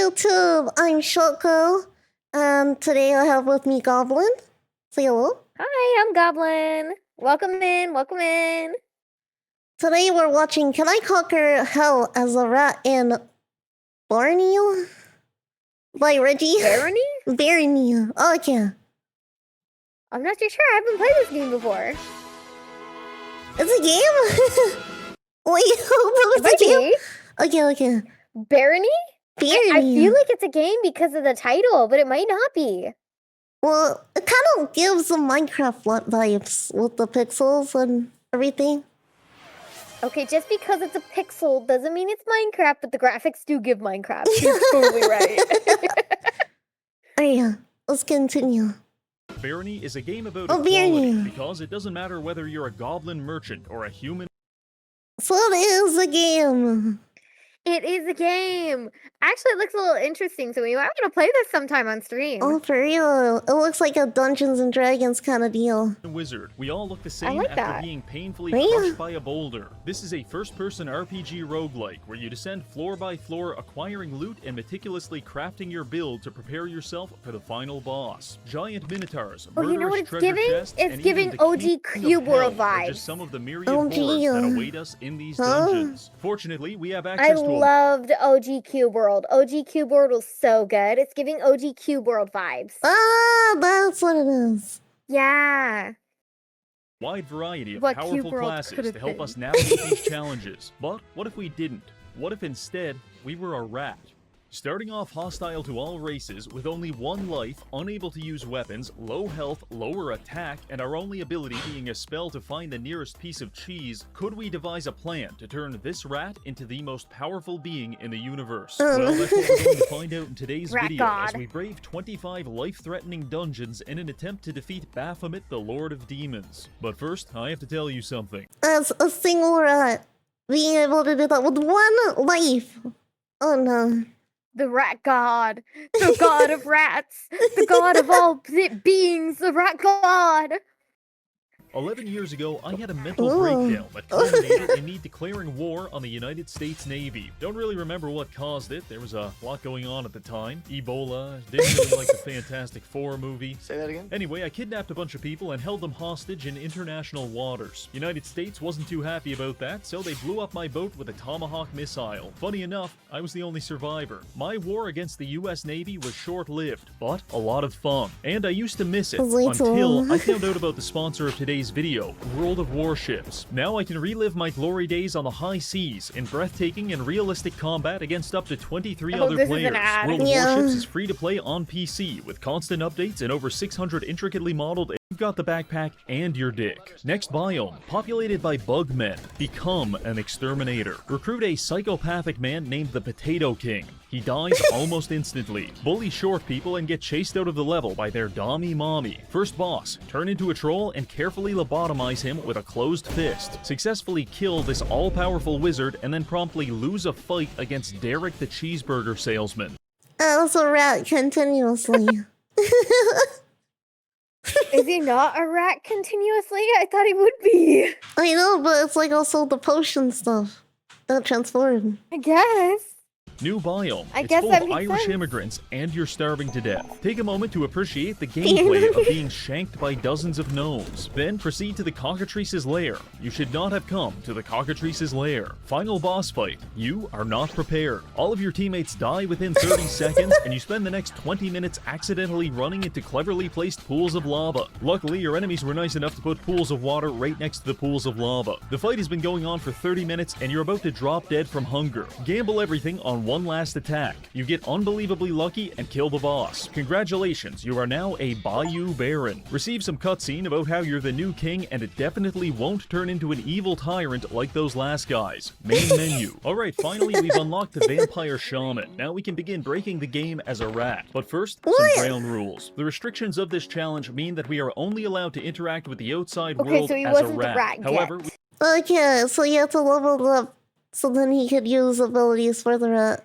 YouTube, I'm Schoko, and today I have with me Goblin. Say hello. Hi, I'm Goblin. Welcome in, welcome in. Today we're watching Can I Conquer Hell as a Rat in Barony? By Reggie. Barony? Barony. Okay. I'm not too sure. I haven't played this game before. It's a game? Wait, It might it's a game? be. Okay. Barony? Barony. I feel like it's a game because of the title, but it might not be. Well, it kind of gives some Minecraft vibes with the pixels and everything. Okay, just because it's a pixel doesn't mean it's Minecraft, but the graphics do give Minecraft. You're totally right. Alright, let's continue. Barony is a game about Barony. equality because it doesn't matter whether you're a goblin merchant or a human. So it is a game. It is a game. Actually, it looks a little interesting, so we might want to play this sometime on stream. Oh, for real. It looks like a Dungeons and Dragons kind of deal. Wizard. We all look the same like after that. being painfully Really? crushed by a boulder. This is a first-person RPG roguelike where you descend floor by floor, acquiring loot and meticulously crafting your build to prepare yourself for the final boss. Giant minotaurs, Oh, you know what murderous it's treasure giving? chests, It's and giving even the OG king of Cube World hell are vibes. just some of the myriad OG, horrors that await us in these Huh? dungeons. Fortunately, we have I access to a loved OG Cube World. OG Cube World was so good. It's giving OG Cube World vibes. Ah, that's what it is. Yeah. wide variety of What powerful Cube World classes could've to help been. us navigate these challenges. But what if we didn't? What if instead we were a rat? Starting off hostile to all races, with only one life, unable to use weapons, low health, lower attack, and our only ability being a spell to find the nearest piece of cheese, could we devise a plan to turn this rat into the most powerful being in the universe? Well, that's what we're going to find out in today's Rat video God. as we brave 25 life-threatening dungeons in an attempt to defeat Baphomet, the Lord of Demons. But first, I have to tell you something. As a single rat, being able to do that with one life. Oh no. The Rat God. The God of rats. The God of all beings. The Rat God. 11 years ago, I had a mental Ooh. breakdown that culminated in me declaring war on the United States Navy. Don't really remember what caused it. There was a lot going on at the time. Ebola, didn't really like the Fantastic Four movie. Say that again? Anyway, I kidnapped a bunch of people and held them hostage in international waters. United States wasn't too happy about that, so they blew up my boat with a Tomahawk missile. Funny enough, I was the only survivor. My war against the US Navy was short-lived, but a lot of fun. And I used to miss it until I found out about the sponsor of today's video, World of Warships. Now I can relive my glory days on the high seas in breathtaking and realistic combat against up to 23 Oh, other this is players. an ad. World of Yeah. Warships is free to play on PC with constant updates and over 600 intricately modeled. You've got the backpack and your dick. Next biome, populated by bug men. Become an exterminator. Recruit a psychopathic man named the Potato King. He dies almost instantly. Bully short people and get chased out of the level by their dommy mommy. First boss, turn into a troll and carefully lobotomize him with a closed fist. Successfully kill this all-powerful wizard and then promptly lose a fight against Derek the cheeseburger salesman. As a rat continuously. Is he not a rat continuously? I thought he would be. I know, but it's like also the potion stuff that transformed. I guess. New biome. I It's guess full that of makes Irish sense. immigrants and you're starving to death. Take a moment to appreciate the gameplay of being shanked by dozens of gnomes. Then proceed to the cockatrice's lair. You should not have come to the cockatrice's lair. Final boss fight. You are not prepared. All of your teammates die within 30 seconds and you spend the next 20 minutes accidentally running into cleverly placed pools of lava. Luckily, your enemies were nice enough to put pools of water right next to the pools of lava. The fight has been going on for 30 minutes and you're about to drop dead from hunger. Gamble everything on one last attack. You get unbelievably lucky and kill the boss. Congratulations, you are now a Bayou Baron. Receive some cutscene about how you're the new king and it definitely won't turn into an evil tyrant like those last guys. Main menu. Alright, finally we've unlocked the Vampire Shaman. Now we can begin breaking the game as a rat. But first, some ground rules. The restrictions of this challenge mean that we are only allowed to interact with the outside Okay, world so he as a wasn't the rat. rat However, yet. Okay, so you have to level up so then he could use abilities for the rat.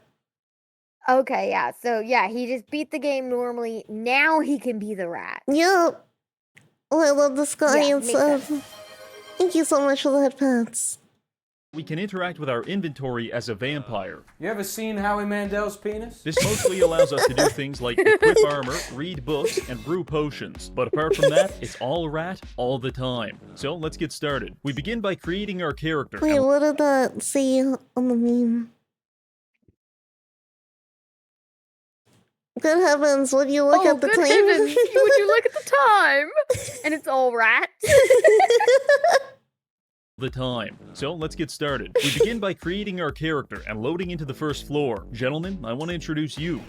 Okay, yeah. So, yeah, he just beat the game normally. Now he can be the rat. Yep. Oh, I love the sky Yeah, and makes stuff. sense. Thank you so much for the head pats. we can interact with our inventory as a vampire. You ever seen Howie Mandel's penis? This mostly allows us to do things like equip armor, read books, and brew potions. But apart from that, it's all rat, all the time. So let's get started. We begin by creating our character. Wait, what did that say on the meme? Good heavens, would you look at the good time? heavens, would you look at the time? And it's all rat. The time. So let's get started. We begin by creating our character and loading into the first floor. Gentlemen, I want to introduce you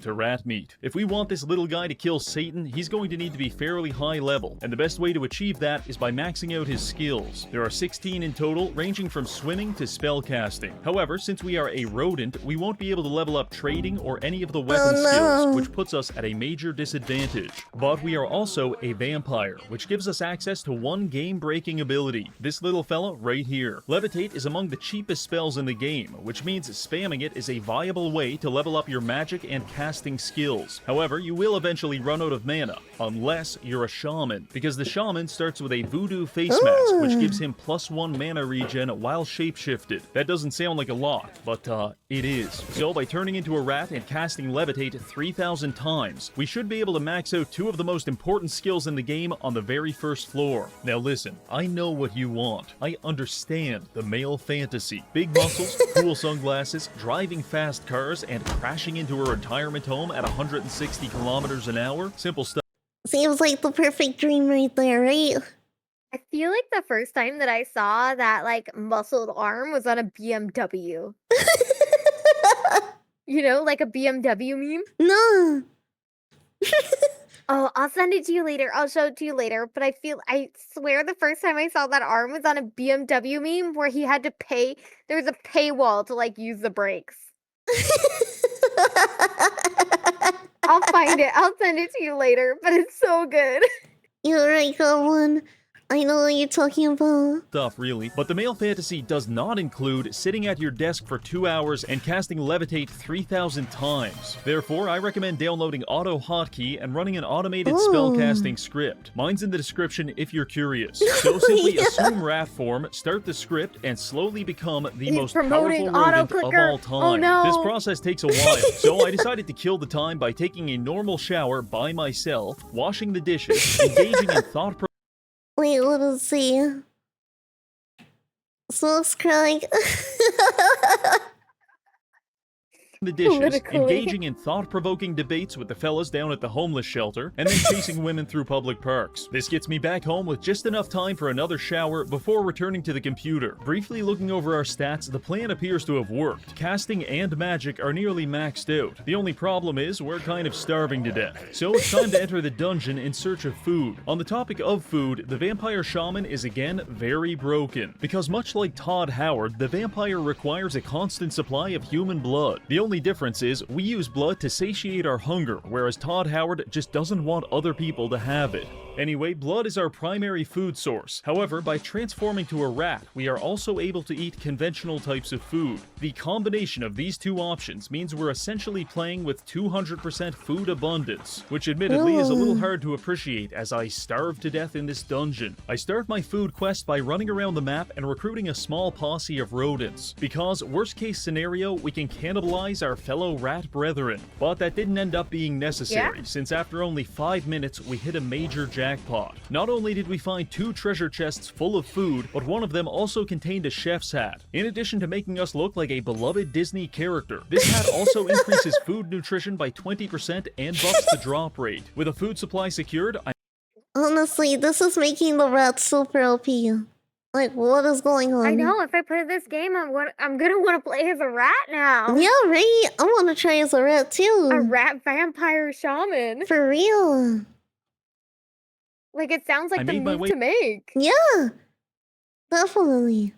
to rat meat. If we want this little guy to kill Satan, he's going to need to be fairly high level, and the best way to achieve that is by maxing out his skills. There are 16 in total, ranging from swimming to spellcasting. However, since we are a rodent, we won't be able to level up trading or any of the weapon skills, which puts us at a major disadvantage. But we are also a vampire, which gives us access to one game-breaking ability. This little fella right here. Levitate is among the cheapest spells in the game, which means spamming it is a viable way to level up your magic and casting skills. However, you will eventually run out of mana, unless you're a shaman, because the shaman starts with a voodoo face mask, which gives him +1 mana regen while shapeshifted. That doesn't sound like a lot, but it is. So by turning into a rat and casting Levitate 3,000 times, we should be able to max out 2 of the most important skills in the game on the very first floor. Now listen, I know what you want. I understand the male fantasy. Big muscles, cool sunglasses, driving fast cars, and crashing into a retirement home at 160 kilometers an hour. Simple stuff. Seems like the perfect dream right there, right? I feel like the first time that I saw that, like, muscled arm was on a BMW. You know, like a BMW meme? No. Oh, I'll send it to you later. I'll show it to you later. But I swear the first time I saw that arm was on a BMW meme where he had to pay. There was a paywall to, like, use the brakes. I'll find it. I'll send it to you later, but it's so good. You're right, Goblin. I know what you're talking about. Stuff, really. But the male fantasy does not include sitting at your desk for 2 hours and casting Levitate 3,000 times. Therefore, I recommend downloading Auto Hotkey and running an automated spellcasting script. Mine's in the description if you're curious. So simply assume rat form, start the script, and slowly become the most powerful rodent of all time. Oh, no. This process takes a while, so I decided to kill the time by taking a normal shower by myself, washing the dishes, engaging in thought Wait, let us see. Smokes crying. the dishes, engaging in thought-provoking debates with the fellas down at the homeless shelter, and then chasing women through public parks. This gets me back home with just enough time for another shower before returning to the computer. Briefly looking over our stats, the plan appears to have worked. Casting and magic are nearly maxed out. The only problem is we're kind of starving to death. So it's time to enter the dungeon in search of food. On the topic of food, the vampire shaman is again very broken, because much like Todd Howard, the vampire requires a constant supply of human blood. The only difference is we use blood to satiate our hunger, whereas Todd Howard just doesn't want other people to have it. Anyway, blood is our primary food source. However, by transforming to a rat, we are also able to eat conventional types of food. The combination of these two options means we're essentially playing with 200% food abundance, which admittedly is a little hard to appreciate as I starve to death in this dungeon. I start my food quest by running around the map and recruiting a small posse of rodents, because worst case scenario, we can cannibalize our fellow rat brethren. But that didn't end up being necessary, since after only 5 minutes, we hit a major jackpot. Not only did we find 2 treasure chests full of food, but one of them also contained a chef's hat. In addition to making us look like a beloved Disney character, this hat also increases food nutrition by 20% and buffs the drop rate. With a food supply secured, Honestly, this is making the rat super OP. Like, what is going on? I know, if I play this game, I'm gonna want to play as a rat now. Yeah, right? I want to try as a rat too. A rat vampire shaman. For real. Like, it sounds like the move to make. Yeah. Definitely.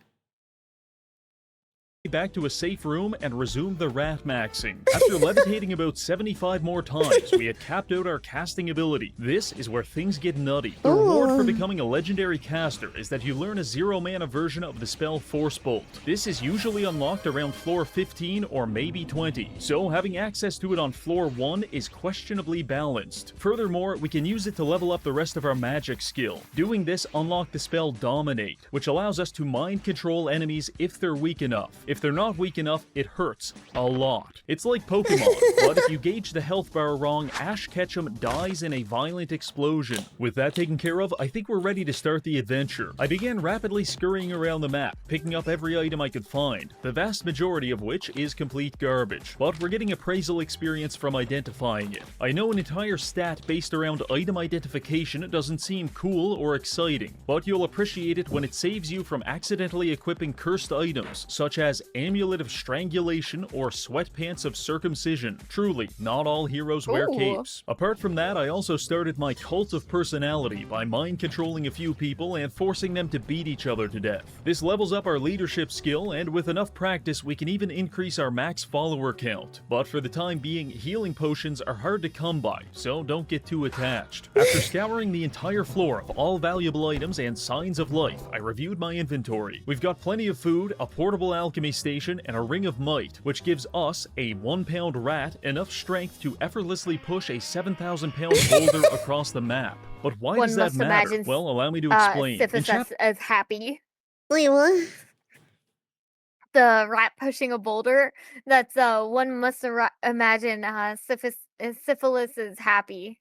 back to a safe room and resumed the rat maxing. After levitating about 75 more times, we had capped out our casting ability. This is where things get nutty. The reward for becoming a legendary caster is that you learn a 0-mana version of the spell Force Bolt. This is usually unlocked around floor 15 or maybe 20, so having access to it on floor 1 is questionably balanced. Furthermore, we can use it to level up the rest of our magic skill. Doing this unlocked the spell Dominate, which allows us to mind control enemies if they're weak enough. If they're not weak enough, it hurts a lot. It's like Pokemon, but if you gauge the health bar wrong, Ash Ketchum dies in a violent explosion. With that taken care of, I think we're ready to start the adventure. I began rapidly scurrying around the map, picking up every item I could find, the vast majority of which is complete garbage, but we're getting appraisal experience from identifying it. I know an entire stat based around item identification doesn't seem cool or exciting, but you'll appreciate it when it saves you from accidentally equipping cursed items, such as Amulet of Strangulation or Sweatpants of Circumcision. Truly, not all heroes wear capes. Apart from that, I also started my cult of personality by mind controlling a few people and forcing them to beat each other to death. This levels up our leadership skill, and with enough practice we can even increase our max follower count. But for the time being, healing potions are hard to come by, so don't get too attached. After scouring the entire floor of all valuable items and signs of life, I reviewed my inventory. We've got plenty of food, a portable alchemy station, and a ring of might, which gives us, a 1-pound rat, enough strength to effortlessly push a 7,000-pound boulder across the map. But why does that matter? Well, allow me to explain. Sifis as happy. Wait, what? The rat pushing a boulder. That's one must imagine Syphilis is happy.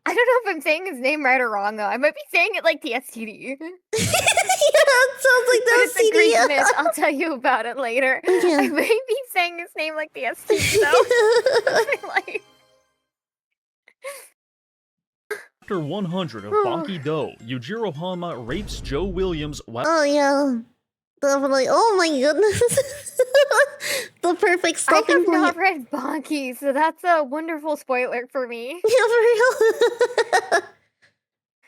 I don't know if I'm saying his name right or wrong though. I might be saying it like the STD. Yeah, it sounds like the It's a Greek myth. I'll tell you about it later. Okay. I may be saying his name like the STD though. Like, Chapter 100 of Baki Do, Yujiro Hanma rapes Joe Williams while Oh yeah, definitely. Oh my goodness, the perfect I stopping have not point. read Baki, so that's a wonderful spoiler for me. Yeah, for real.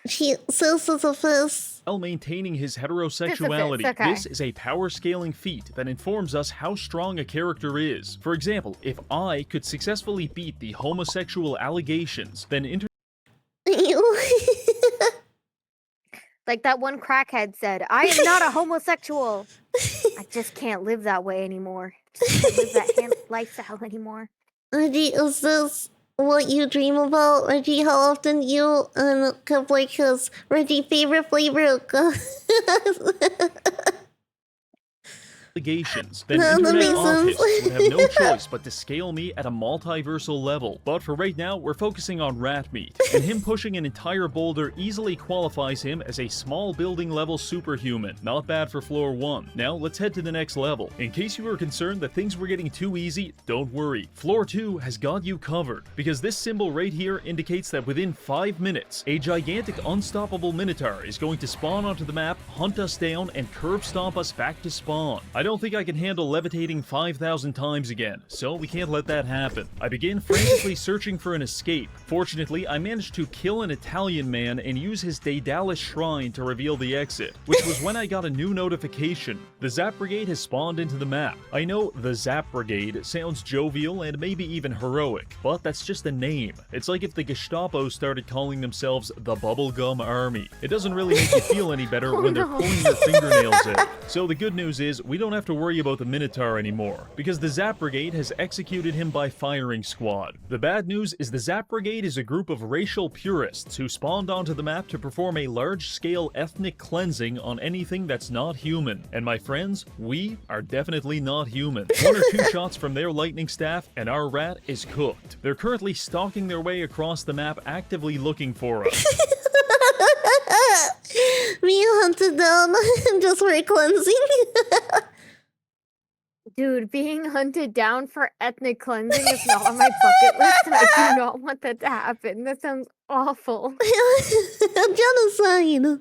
She says it's a fist. while maintaining his heterosexuality. okay. This is a power scaling feat that informs us how strong a character is. For example, if I could successfully beat the homosexual allegations, then Like that one crackhead said, I am not a homosexual. I just can't live that way anymore. Just can't live that lifestyle anymore. Reggie, is this what you dream about? Reggie, how often you and Cupboard his Reggie favorite flavor of allegations, then No, that internet makes sense. office would have no choice but to scale me at a multiversal level. But for right now, we're focusing on rat meat, and him pushing an entire boulder easily qualifies him as a small building level superhuman. Not bad for floor 1. Now let's head to the next level. In case you were concerned that things were getting too easy, don't worry. Floor 2 has got you covered, because this symbol right here indicates that within 5 minutes, a gigantic unstoppable minotaur is going to spawn onto the map, hunt us down, and curb stomp us back to spawn. I don't think I can handle levitating 5,000 times again, so we can't let that happen. I begin frantically searching for an escape. Fortunately, I managed to kill an Italian man and use his Daedalus shrine to reveal the exit, which was when I got a new notification. The Zap Brigade has spawned into the map. I know the Zap Brigade sounds jovial and maybe even heroic, but that's just a name. It's like if the Gestapo started calling themselves the Bubblegum Army. It doesn't really make you feel any better when they're pulling your fingernails out. So the good news is, we don't have to worry about the Minotaur anymore, because the Zap Brigade has executed him by firing squad. The bad news is the Zap Brigade is a group of racial purists who spawned onto the map to perform a large-scale ethnic cleansing on anything that's not human. And my friends, we are definitely not human. 1 or 2 shots from their lightning staff and our rat is cooked. They're currently stalking their way across the map, actively looking for us. being hunted down just for cleansing. Dude, being hunted down for ethnic cleansing is not on my bucket list, and I do not want that to happen. That sounds awful. Genocide.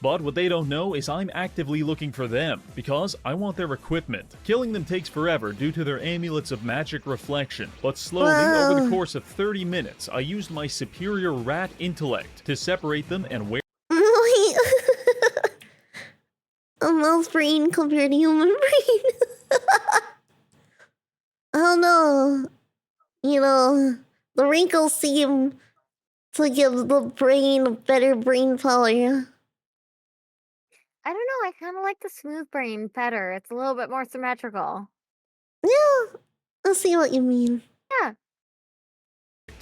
But what they don't know is I'm actively looking for them, because I want their equipment. Killing them takes forever due to their amulets of magic reflection, but slowly, over the course of 30 minutes, I used my superior rat intellect to separate them and wear brain compared to human brain. I don't know. You know, the wrinkles seem to give the brain better brain power. I don't know. I kind of like the smooth brain better. It's a little bit more symmetrical. Yeah, I see what you mean. Yeah.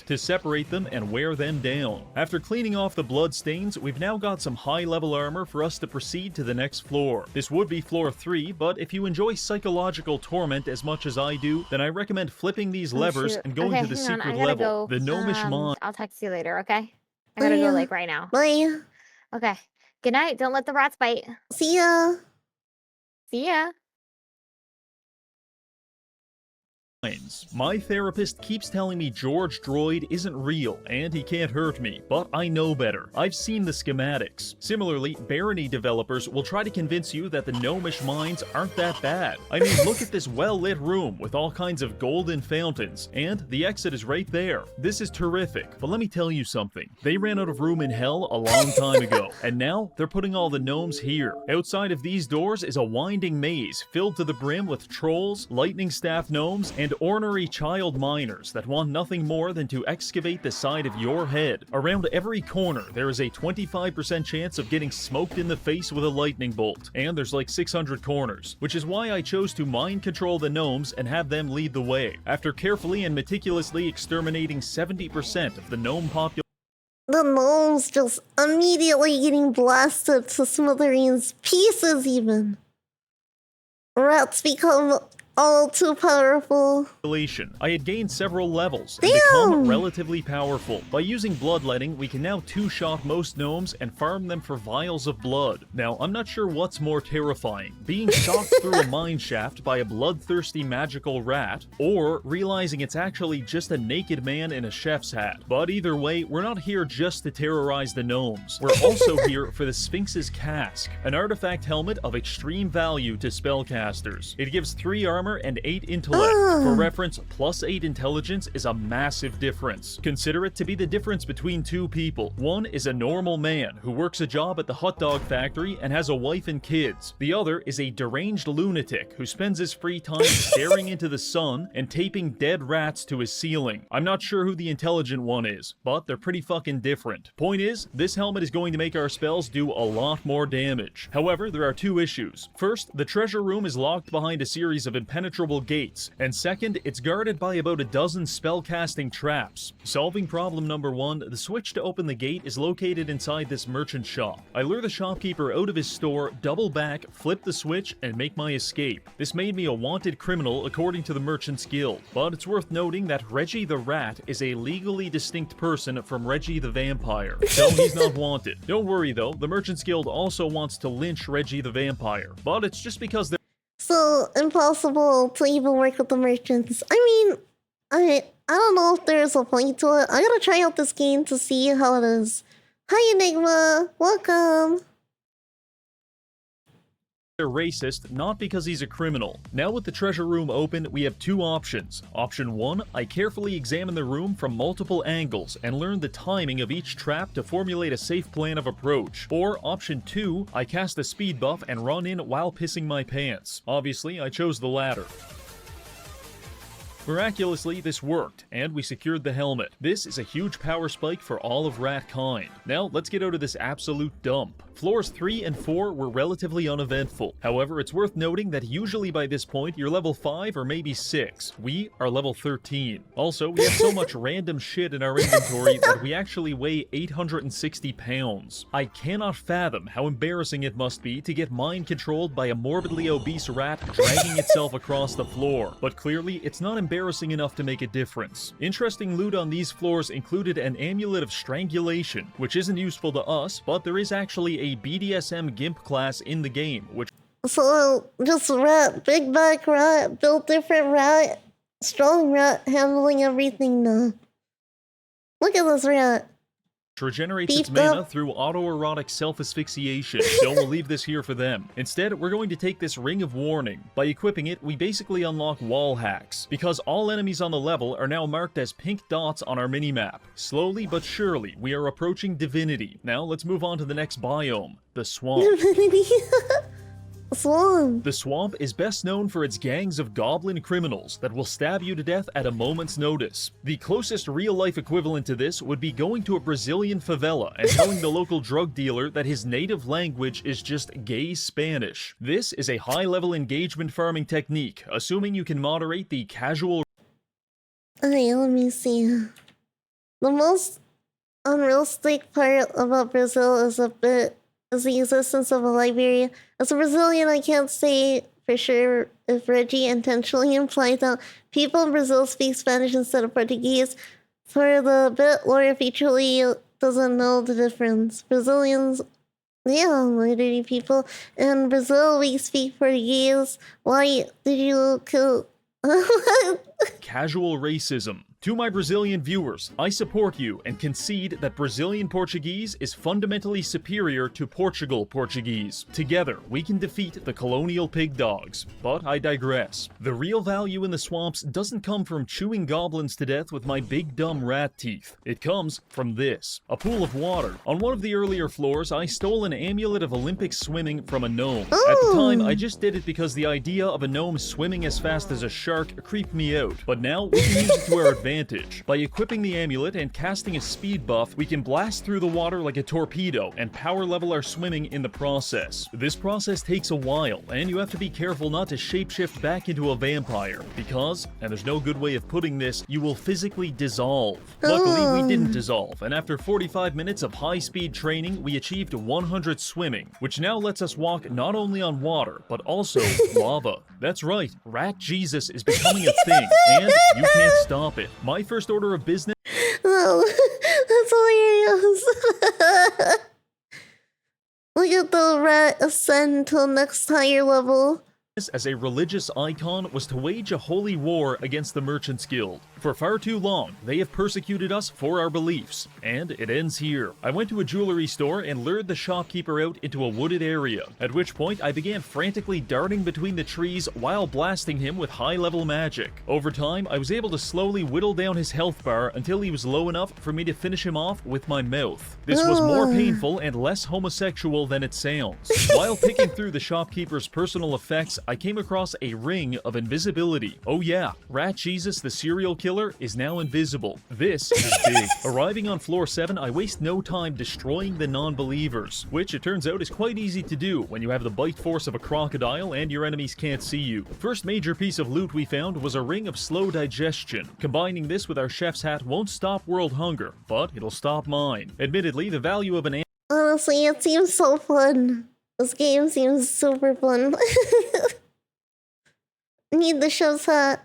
to separate them and wear them down. After cleaning off the blood stains, we've now got some high-level armor for us to proceed to the next floor. This would be floor 3, but if you enjoy psychological torment as much as I do, then I recommend flipping these levers and going to the secret level, the gnomish mine. I'll text you later, okay? I gotta go, like, right now. Bye. Okay. Good night. Don't let the rats bite. See ya. See ya. My therapist keeps telling me George Droid isn't real and he can't hurt me, but I know better. I've seen the schematics. Similarly, Barony developers will try to convince you that the gnomish mines aren't that bad. I mean, look at this well-lit room with all kinds of golden fountains, and the exit is right there. This is terrific, but let me tell you something. They ran out of room in hell a long time ago, and now they're putting all the gnomes here. Outside of these doors is a winding maze filled to the brim with trolls, lightning staff gnomes, and ornery child miners that want nothing more than to excavate the side of your head. Around every corner, there is a 25% chance of getting smoked in the face with a lightning bolt, and there's like 600 corners, which is why I chose to mind control the gnomes and have them lead the way. After carefully and meticulously exterminating 70% of the gnome population, the gnomes just immediately getting blasted to smithereens, pieces even. Rats become all too powerful. I had gained several levels and become relatively powerful. By using bloodletting, we can now two-shot most gnomes and farm them for vials of blood. Now, I'm not sure what's more terrifying, being shocked through a mine shaft by a bloodthirsty magical rat, or realizing it's actually just a naked man in a chef's hat. But either way, we're not here just to terrorize the gnomes. We're also here for the Sphinx's Casque, an artifact helmet of extreme value to spellcasters. It gives 3 armor and 8 intellect. For reference, plus 8 intelligence is a massive difference. Consider it to be the difference between 2 people. One is a normal man who works a job at the hot dog factory and has a wife and kids. The other is a deranged lunatic who spends his free time staring into the sun and taping dead rats to his ceiling. I'm not sure who the intelligent one is, but they're pretty fucking different. Point is, this helmet is going to make our spells do a lot more damage. However, there are 2 issues. First, the treasure room is locked behind a series of impenetrable gates, and second, it's guarded by about a dozen spellcasting traps. Solving problem number 1, the switch to open the gate is located inside this merchant shop. I lure the shopkeeper out of his store, double back, flip the switch, and make my escape. This made me a wanted criminal according to the Merchant's Guild, but it's worth noting that Reggie the Rat is a legally distinct person from Reggie the Vampire, so he's not wanted. Don't worry though, the Merchant's Guild also wants to lynch Reggie the Vampire, but it's just because they're so impossible to even work with the merchants. I mean, I don't know if there's a point to it. I gotta try out this game to see how it is. Hi Enigma, welcome. They're racist, not because he's a criminal. Now with the treasure room open, we have 2 options. Option 1, I carefully examine the room from multiple angles and learn the timing of each trap to formulate a safe plan of approach. Or option 2, I cast a speed buff and run in while pissing my pants. Obviously, I chose the latter. Miraculously, this worked, and we secured the helmet. This is a huge power spike for all of rat kind. Now, let's get out of this absolute dump. Floors 3 and 4 were relatively uneventful. However, it's worth noting that usually by this point, you're level 5 or maybe 6. We are level 13. Also, we have so much random shit in our inventory that we actually weigh 860 pounds. I cannot fathom how embarrassing it must be to get mind-controlled by a morbidly obese rat dragging itself across the floor. But clearly, it's not embarrassing enough to make a difference. Interesting loot on these floors included an amulet of strangulation, which isn't useful to us, but there is actually a BDSM GIMP class in the game, which... So, just rat, big back rat, built different rat, strong rat, handling everything now. Look at this rat. Regenerates its mana through autoerotic self-asphyxiation, so we'll leave this here for them. Instead, we're going to take this Ring of Warning. By equipping it, we basically unlock wall hacks, because all enemies on the level are now marked as pink dots on our minimap. Slowly but surely, we are approaching Divinity. Now, let's move on to the next biome, the swamp. Divinity. Swamp. The swamp is best known for its gangs of goblin criminals that will stab you to death at a moment's notice. The closest real-life equivalent to this would be going to a Brazilian favela and telling the local drug dealer that his native language is just gay Spanish. This is a high-level engagement farming technique, assuming you can moderate the casual... Okay, let me see. The most unrealistic part about Brazil is the existence of a library. As a Brazilian, I can't say for sure if Reggie intentionally implied that people in Brazil speak Spanish instead of Portuguese. For the bit, Laura featurely doesn't know the difference. Brazilians, dirty people. In Brazil, we speak Portuguese. Why did you kill... Casual racism. To my Brazilian viewers, I support you and concede that Brazilian Portuguese is fundamentally superior to Portugal Portuguese. Together, we can defeat the colonial pig dogs. But I digress. The real value in the swamps doesn't come from chewing goblins to death with my big dumb rat teeth. It comes from this. A pool of water. On one of the earlier floors, I stole an amulet of Olympic swimming from a gnome. At the time, I just did it because the idea of a gnome swimming as fast as a shark creeped me out. But now, we can use it to our advantage. By equipping the amulet and casting a speed buff, we can blast through the water like a torpedo and power level our swimming in the process. This process takes a while, and you have to be careful not to shapeshift back into a vampire, because, and there's no good way of putting this, you will physically dissolve. Luckily, we didn't dissolve, and after 45 minutes of high-speed training, we achieved 100 swimming, which now lets us walk not only on water, but also lava. That's right, Rat Jesus is becoming a thing, and you can't stop it. My first order of business... Oh, that's hilarious. Look at the rat ascend to the next higher level. As a religious icon was to wage a holy war against the Merchants Guild. For far too long, they have persecuted us for our beliefs, and it ends here. I went to a jewelry store and lured the shopkeeper out into a wooded area, at which point I began frantically darting between the trees while blasting him with high-level magic. Over time, I was able to slowly whittle down his health bar until he was low enough for me to finish him off with my mouth. This was more painful and less homosexual than it sounds. While picking through the shopkeeper's personal effects, I came across a ring of invisibility. Oh yeah, Rat Jesus the serial killer is now invisible. This is big. Arriving on floor 7, I waste no time destroying the non-believers, which it turns out is quite easy to do when you have the bite force of a crocodile and your enemies can't see you. First major piece of loot we found was a ring of slow digestion. Combining this with our chef's hat won't stop world hunger, but it'll stop mine. Admittedly, the value of an Honestly, it seems so fun. This game seems super fun. Need the chef's hat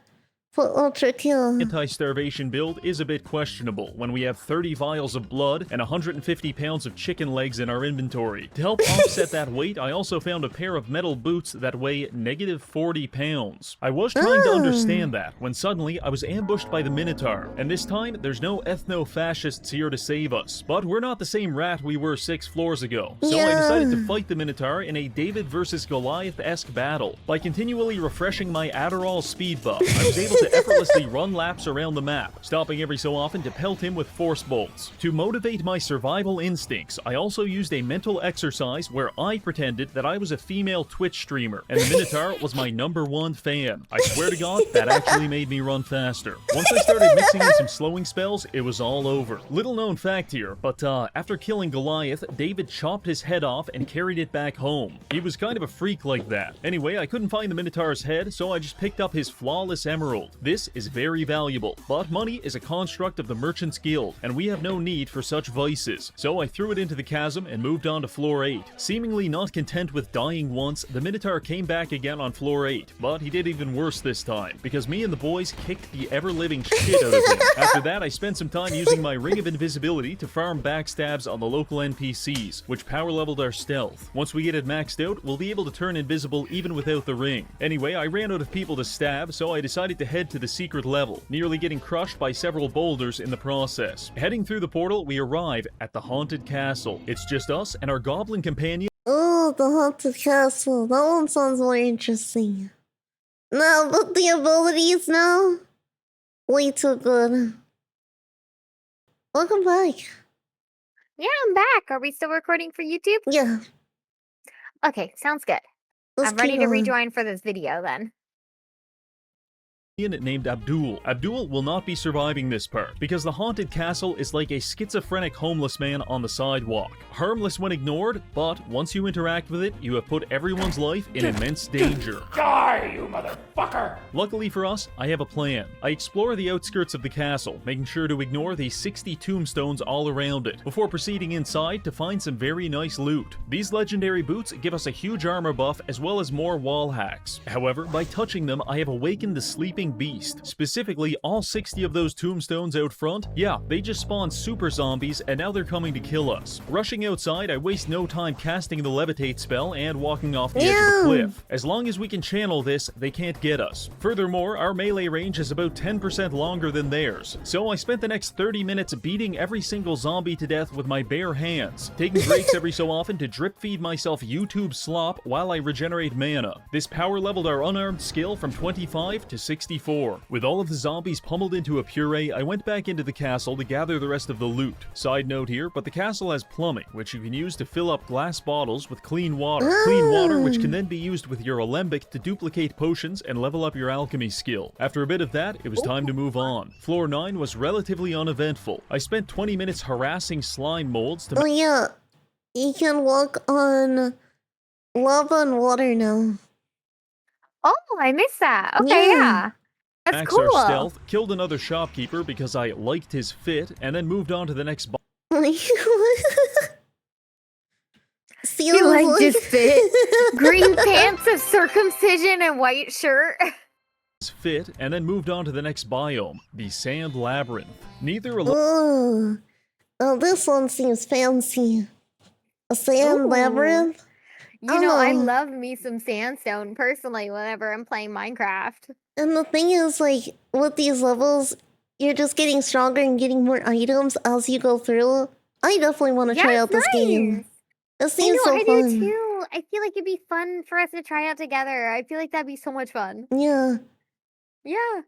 for ultra kill. anti-starvation build is a bit questionable when we have 30 vials of blood and 150 pounds of chicken legs in our inventory. To help offset that weight, I also found a pair of metal boots that weigh negative 40 pounds. I was trying to understand that when suddenly I was ambushed by the Minotaur, and this time there's no ethno-fascists here to save us. But we're not the same rat we were 6 floors ago, so I decided to fight the Minotaur in a David versus Goliath-esque battle. By continually refreshing my Adderall speed buff, I was able to effortlessly run laps around the map, stopping every so often to pelt him with force bolts. To motivate my survival instincts, I also used a mental exercise where I pretended that I was a female Twitch streamer, and the Minotaur was my #1 fan. I swear to God, that actually made me run faster. Once I started mixing in some slowing spells, it was all over. Little known fact here, but after killing Goliath, David chopped his head off and carried it back home. He was kind of a freak like that. Anyway, I couldn't find the Minotaur's head, so I just picked up his flawless emerald. This is very valuable, but money is a construct of the Merchants Guild, and we have no need for such vices. So I threw it into the chasm and moved on to floor 8. Seemingly not content with dying once, the Minotaur came back again on floor 8, but he did even worse this time, because me and the boys kicked the ever-living shit out of him. After that, I spent some time using my Ring of Invisibility to farm backstabs on the local NPCs, which power-leveled our stealth. Once we get it maxed out, we'll be able to turn invisible even without the ring. Anyway, I ran out of people to stab, so I decided to head to the secret level, nearly getting crushed by several boulders in the process. Heading through the portal, we arrive at the Haunted Castle. It's just us and our goblin companion. Oh, the Haunted Castle. That one sounds more interesting. No, but the abilities now? Way too good. Welcome back. Yeah, I'm back. Are we still recording for YouTube? Yeah. Okay, sounds good. Let's I'm ready keep to going. rejoin for this video then. Named Abdul. Abdul will not be surviving this part, because the haunted castle is like a schizophrenic homeless man on the sidewalk. Harmless when ignored, but once you interact with it, you have put everyone's life in immense danger. Die, you motherfucker! Luckily for us, I have a plan. I explore the outskirts of the castle, making sure to ignore the 60 tombstones all around it, before proceeding inside to find some very nice loot. These legendary boots give us a huge armor buff as well as more wall hacks. However, by touching them, I have awakened the sleeping beast. Specifically, all 60 of those tombstones out front, yeah, they just spawned super zombies and now they're coming to kill us. Rushing outside, I waste no time casting the levitate spell and walking off the edge of the cliff. As long as we can channel this, they can't get us. Furthermore, our melee range is about 10% longer than theirs, so I spent the next 30 minutes beating every single zombie to death with my bare hands, taking breaks every so often to drip feed myself YouTube slop while I regenerate mana. This power leveled our unarmed skill from 25 to 64. With all of the zombies pummeled into a puree, I went back into the castle to gather the rest of the loot. Side note here, but the castle has plumbing, which you can use to fill up glass bottles with clean water. Clean water which can then be used with your alembic to duplicate potions and level up your alchemy skill. After a bit of that, it was time to move on. Floor 9 was relatively uneventful. I spent 20 minutes harassing slime molds to— Oh yeah, you can walk on lava and water now. Oh, I missed that. Okay, yeah. That's max cool. our stealth, killed another shopkeeper because I liked his fit, and then moved on to the next You liked his fit. Green pants, a circumcision, and white shirt. fit, and then moved on to the next biome, the Sand Labyrinth. Neither Oh, this one seems fancy. A sand Ooh. labyrinth? You know, I Oh. love me some sandstone personally whenever I'm playing Minecraft. And the thing is, like, with these levels, you're just getting stronger and getting more items as you go through. I definitely want to try out this game. It I seems know, so I fun. do too. I feel like it'd be fun for us to try out together. I feel like that'd be so much fun. Yeah. Yeah.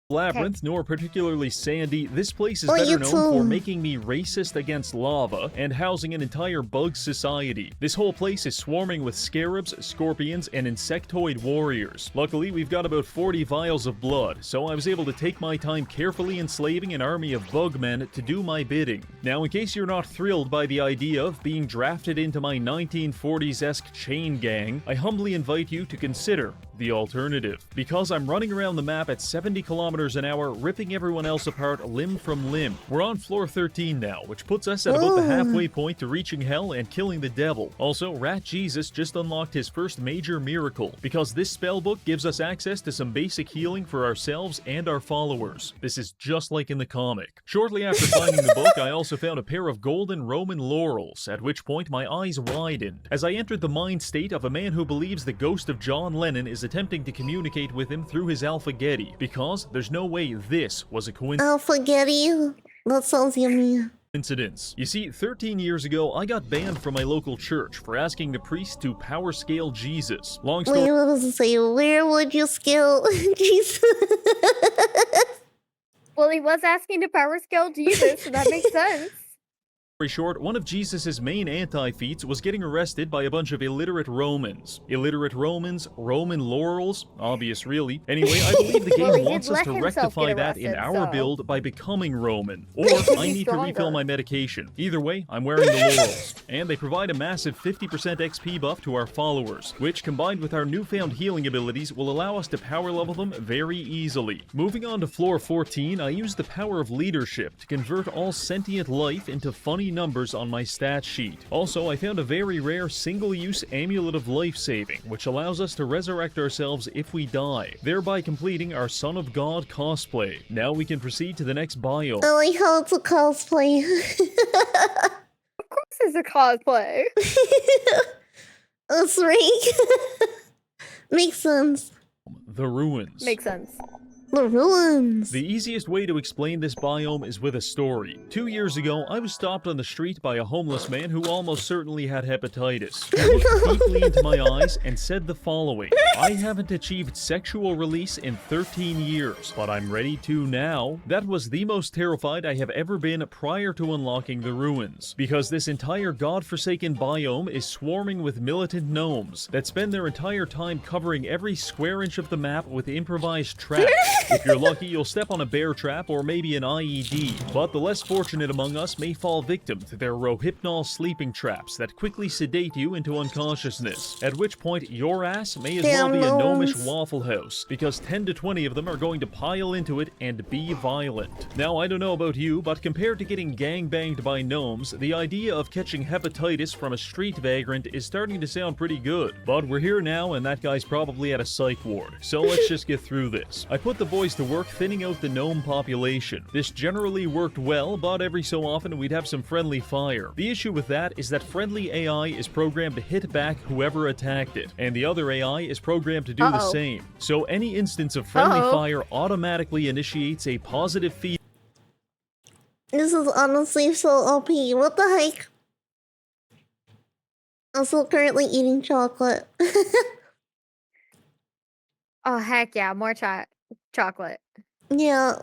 Labyrinth, nor particularly sandy, this place is Oh, better you known for too. making me racist against lava and housing an entire bug society. This whole place is swarming with scarabs, scorpions, and insectoid warriors. Luckily, we've got about 40 vials of blood, so I was able to take my time carefully enslaving an army of bugmen to do my bidding. Now, in case you're not thrilled by the idea of being drafted into my 1940s-esque chain gang, I humbly invite you to consider the alternative. Because I'm running around the map at 70 kilometers an hour, ripping everyone else apart limb from limb. We're on floor 13 now, which puts us at about the halfway point to reaching hell and killing the devil. Also, Rat Jesus just unlocked his first major miracle, because this spellbook gives us access to some basic healing for ourselves and our followers. This is just like in the comic. Shortly after finding the book, I also found a pair of golden Roman laurels, at which point my eyes widened, as I entered the mind state of a man who believes the ghost of John Lennon is attempting to communicate with him through his alpha-getty, because there's no way this was a Alpha-getty? That sounds yummy. coincidence. You see, 13 years ago, I got banned from my local church for asking the priest to power scale Jesus. Long story Wait, what does it say? Where would you scale Jesus? Well, he was asking to power scale Jesus, so that makes sense. short, one of Jesus' main anti-feats was getting arrested by a bunch of illiterate Romans. Illiterate Romans, Roman laurels, obvious really. Anyway, I believe the Well, game he wants did us let to himself rectify get that in arrested, our so- build by becoming Roman. Or I need to refill stronger. my medication. Either way, I'm wearing the laurels. And they provide a massive 50% XP buff to our followers, which combined with our newfound healing abilities will allow us to power level them very easily. Moving on to floor 14, I used the power of leadership to convert all sentient life into funny numbers on my stat sheet. Also, I found a very rare single-use amulet of life-saving, which allows us to resurrect ourselves if we die, thereby completing our Son of God cosplay. Now we can proceed to the next biome. I like how it's a cosplay. Of course it's a cosplay. That's right. Makes sense. The ruins. Makes sense. The ruins. The easiest way to explain this biome is with a story. 2 years ago, I was stopped on the street by a homeless man who almost certainly had hepatitis. He looked deeply into my eyes and said the following: "I haven't achieved sexual release in 13 years, but I'm ready to now." That was the most terrified I have ever been prior to unlocking the ruins, because this entire godforsaken biome is swarming with militant gnomes that spend their entire time covering every square inch of the map with improvised traps. If you're lucky, you'll step on a bear trap or maybe an IED, but the less fortunate among us may fall victim to their rohypnol sleeping traps that quickly sedate you into unconsciousness, at which point your ass may as well be a gnomish Waffle House, because 10 to 20 of them are going to pile into it and be violent. Now, I don't know about you, but compared to getting gangbanged by gnomes, the idea of catching hepatitis from a street vagrant is starting to sound pretty good. But we're here now, and that guy's probably at a psych ward, so let's just get through this. I put the boys to work thinning out the gnome population. This generally worked well, but every so often we'd have some friendly fire. The issue with that is that friendly AI is programmed to hit back whoever attacked it, and the other AI is programmed to do the same. So any instance of friendly fire automatically initiates a positive feedback. This is honestly so OP. What the heck? I'm still currently eating chocolate. Oh, heck yeah, more chocolate. Yeah.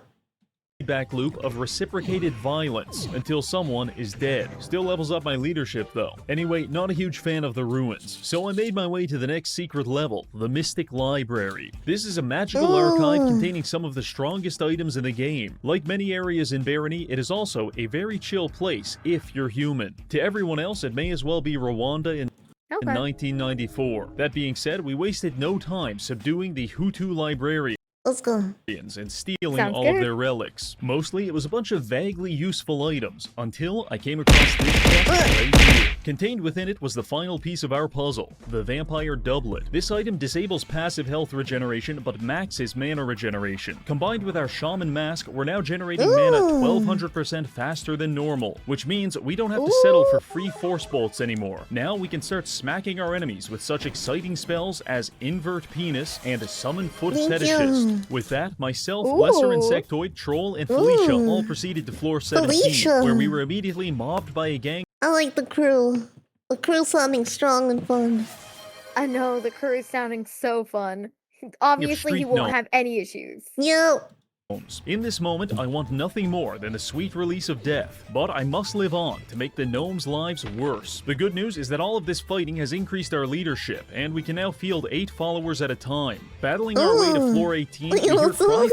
Feedback loop of reciprocated violence until someone is dead. Still levels up my leadership though. Anyway, not a huge fan of the ruins, so I made my way to the next secret level, the Mystic Library. This is a magical archive containing some of the strongest items in the game. Like many areas in Barony, it is also a very chill place if you're human. To everyone else, it may as well be Rwanda in 1994. That being said, we wasted no time subduing the Hutu librarians. Let's go. And stealing all of their relics. Mostly, it was a bunch of vaguely useful items, until I came across this chest right here. Contained within it was the final piece of our puzzle, the Vampire Doublet. This item disables passive health regeneration, but maxes mana regeneration. Combined with our Shaman Mask, we're now generating mana 1200% faster than normal, which means we don't have to settle for free force bolts anymore. Now we can start smacking our enemies with such exciting spells as Invert Penis and Summon Foot Fetishist. With that, myself, Lesser Insectoid, Troll, and Felicia all proceeded to floor 17, where we were immediately mobbed by a gang. I like the crew. The crew sounding strong and fun. I know, the crew is sounding so fun. Obviously, he won't have any issues. Yep. In this moment, I want nothing more than the sweet release of death, but I must live on to make the gnomes' lives worse. The good news is that all of this fighting has increased our leadership, and we can now field 8 followers at a time. Battling our way to floor 18, we hear cries.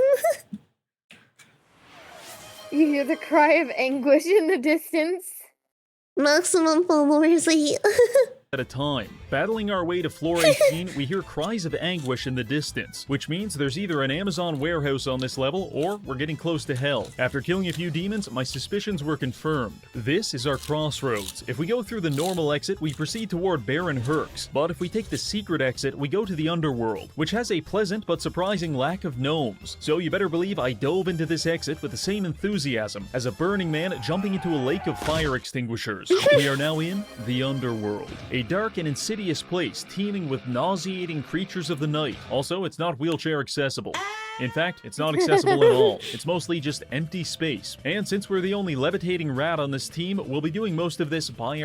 You hear the cry of anguish in the distance. Maximum followers 8. At a time. Battling our way to floor 18, we hear cries of anguish in the distance, which means there's either an Amazon warehouse on this level, or we're getting close to hell. After killing a few demons, my suspicions were confirmed. This is our crossroads. If we go through the normal exit, we proceed toward Baron Herx, but if we take the secret exit, we go to the underworld, which has a pleasant but surprising lack of gnomes. So you better believe I dove into this exit with the same enthusiasm as a burning man jumping into a lake of fire extinguishers. We are now in the underworld, a dark and insidious place teeming with nauseating creatures of the night. Also, it's not wheelchair accessible. In fact, it's not accessible at all. It's mostly just empty space. And since we're the only levitating rat on this team, we'll be doing most of this by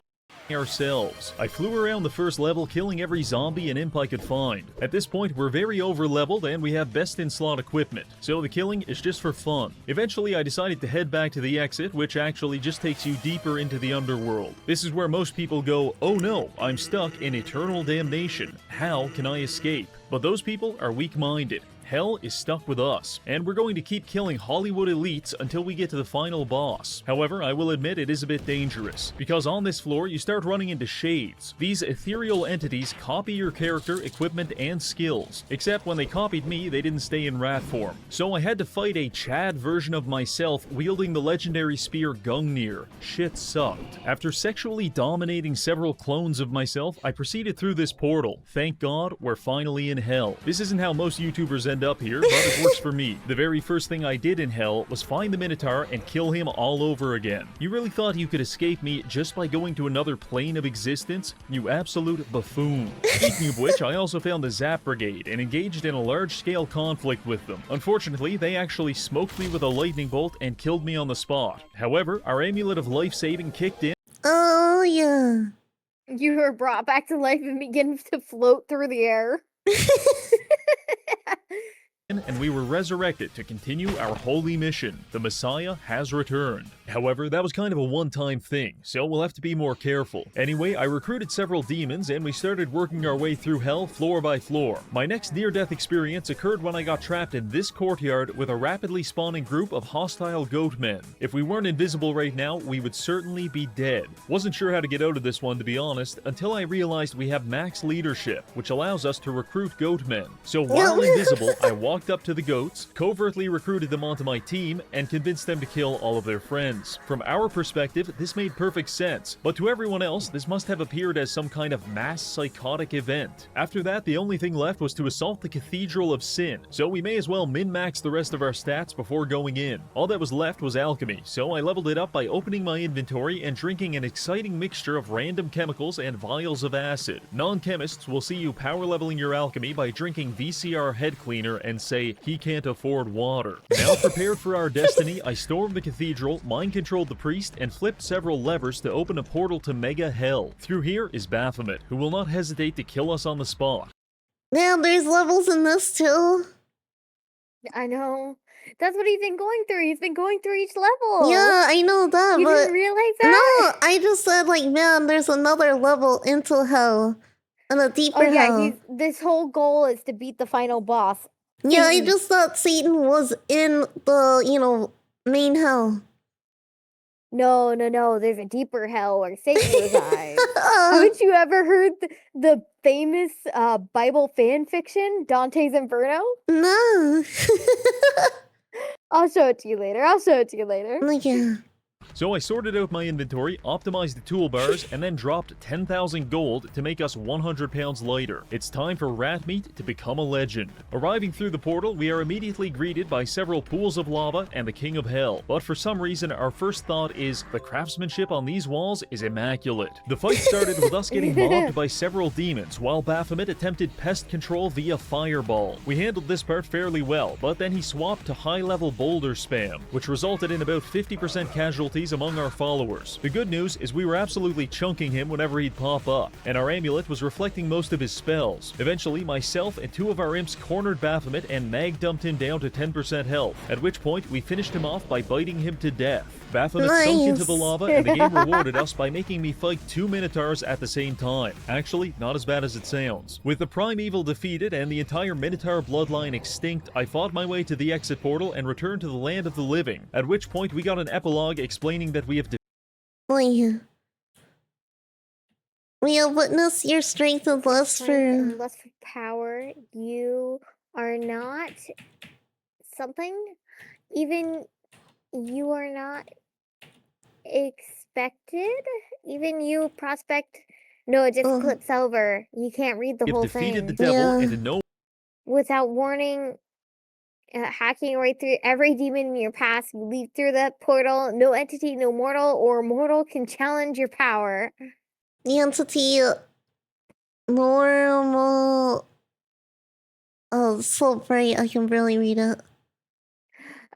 ourselves. I flew around the first level, killing every zombie and imp I could find. At this point, we're very over-leveled and we have best-in-slot equipment, so the killing is just for fun. Eventually, I decided to head back to the exit, which actually just takes you deeper into the underworld. This is where most people go, "Oh no, I'm stuck in eternal damnation. How can I escape?" But those people are weak-minded. Hell is stuck with us, and we're going to keep killing Hollywood elites until we get to the final boss. However, I will admit it is a bit dangerous, because on this floor you start running into shades. These ethereal entities copy your character, equipment, and skills. Except when they copied me, they didn't stay in rat form. So I had to fight a Chad version of myself wielding the legendary spear Gungnir. Shit sucked. After sexually dominating several clones of myself, I proceeded through this portal. Thank God, we're finally in in hell. This isn't how most YouTubers end up here, but it works for me. The very first thing I did in hell was find the Minotaur and kill him all over again. You really thought you could escape me just by going to another plane of existence? You absolute buffoon. Speaking of which, I also found the Zap Brigade and engaged in a large-scale conflict with them. Unfortunately, they actually smoked me with a lightning bolt and killed me on the spot. However, our amulet of life-saving kicked in. Oh, yeah. You were brought back to life and begin to float through the air. And we were resurrected to continue our holy mission. The Messiah has returned. However, that was kind of a one-time thing, so we'll have to be more careful. Anyway, I recruited several demons and we started working our way through hell floor by floor. My next near-death experience occurred when I got trapped in this courtyard with a rapidly spawning group of hostile goat men. If we weren't invisible right now, we would certainly be dead. Wasn't sure how to get out of this one, to be honest, until I realized we have max leadership, which allows us to recruit goat men. So while invisible, I walked up to the goats, covertly recruited them onto my team, and convinced them to kill all of their friends. From our perspective, this made perfect sense, but to everyone else, this must have appeared as some kind of mass psychotic event. After that, the only thing left was to assault the Cathedral of Sin, so we may as well min-max the rest of our stats before going in. All that was left was alchemy, so I leveled it up by opening my inventory and drinking an exciting mixture of random chemicals and vials of acid. Non-chemists will see you power leveling your alchemy by drinking VCR head cleaner and say, he can't afford water. Now prepared for our destiny, I stormed the cathedral, mind-controlled the priest, and flipped several levers to open a portal to Mega Hell. Through here is Baphomet, who will not hesitate to kill us on the spot. Now there's levels in this too. I know. That's what he's been going through. He's been going through each level. Yeah, I know that, You but didn't realize that? no, I just said like, man, there's another level into hell. And a deeper Oh yeah, hell. this whole goal is to beat the final boss. Yeah, I Satan. just thought Satan was in the, main hell. No, there's a deeper hell where Satan resides. Haven't you ever heard the famous Bible fan fiction, Dante's Inferno? No. I'll show it to you later. Yeah. So I sorted out my inventory, optimized the toolbars, and then dropped 10,000 gold to make us 100 pounds lighter. It's time for rat meat to become a legend. Arriving through the portal, we are immediately greeted by several pools of lava and the King of Hell. But for some reason, our first thought is, the craftsmanship on these walls is immaculate. The fight started with us getting mobbed by several demons, while Baphomet attempted pest control via fireball. We handled this part fairly well, but then he swapped to high-level boulder spam, which resulted in about 50% casualties among our followers. The good news is we were absolutely chunking him whenever he'd pop up, and our amulet was reflecting most of his spells. Eventually, myself and two of our imps cornered Baphomet and mag dumped him down to 10% health, at which point we finished him off by biting him to death. Baphomet sunk into the lava, and the game rewarded us by making me fight two Minotaurs at the same time. Actually, not as bad as it sounds. With the primeval defeated and the entire Minotaur bloodline extinct, I fought my way to the exit portal and returned to the land of the living, at which point we got an epilogue explaining that we have We have witnessed your strength and lust for power. You are not something. Even you are not expected. Even you prospect. No, it just clips over. You can't read the whole defeated thing. the devil and to no Without warning, hacking right through every demon in your past. You leap through that portal. No entity, no mortal or mortal can challenge your power. the entity normal. Oh, so bright, I can barely read it.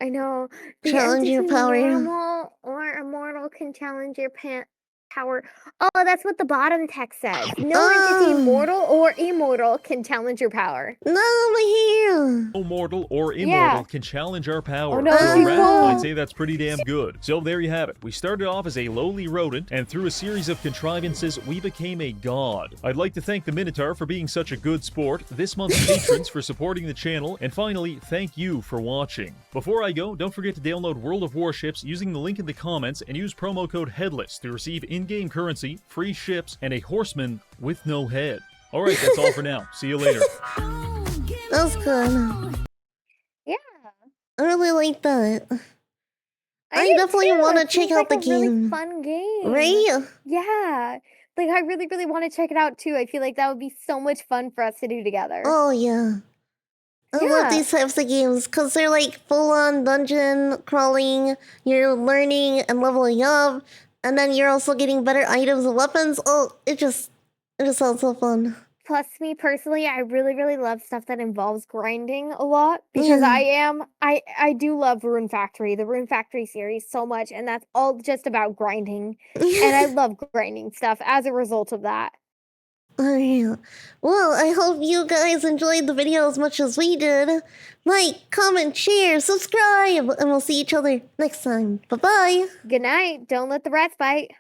I know. The Challenge your entity power. normal or immortal can challenge your power. Oh, that's what the bottom text says. No entity, mortal or immortal, can challenge your power. No, my hair. No mortal or immortal can challenge our power. Oh, no, For a you rat, won't. I'd say that's pretty damn good. So there you have it. We started off as a lowly rodent, and through a series of contrivances, we became a god. I'd like to thank the Minotaur for being such a good sport, this month's patrons for supporting the channel, and finally, thank you for watching. Before I go, don't forget to download World of Warships using the link in the comments and use promo code HEADLESS to receive in-game currency, free ships, and a horseman with no head. Alright, that's all for now. See you later. That was good. Yeah. I really like that. I did definitely too. want to It check seems out the like a really game. fun game. Right? Yeah. Like, I really, really want to check it out too. I feel like that would be so much fun for us to do together. Oh, yeah. I love Yeah. these types of games because they're like full-on dungeon crawling. You're learning and leveling up, and then you're also getting better items and weapons. Oh, it just sounds so fun. Plus, me personally, I really, really love stuff that involves grinding a lot because Yeah. I do love Rune Factory, the Rune Factory series so much, and that's all just about grinding. And I love grinding stuff as a result of that. Alright. Well, I hope you guys enjoyed the video as much as we did. Like, comment, share, subscribe, and we'll see each other next time. Bye-bye. Good night. Don't let the rats bite.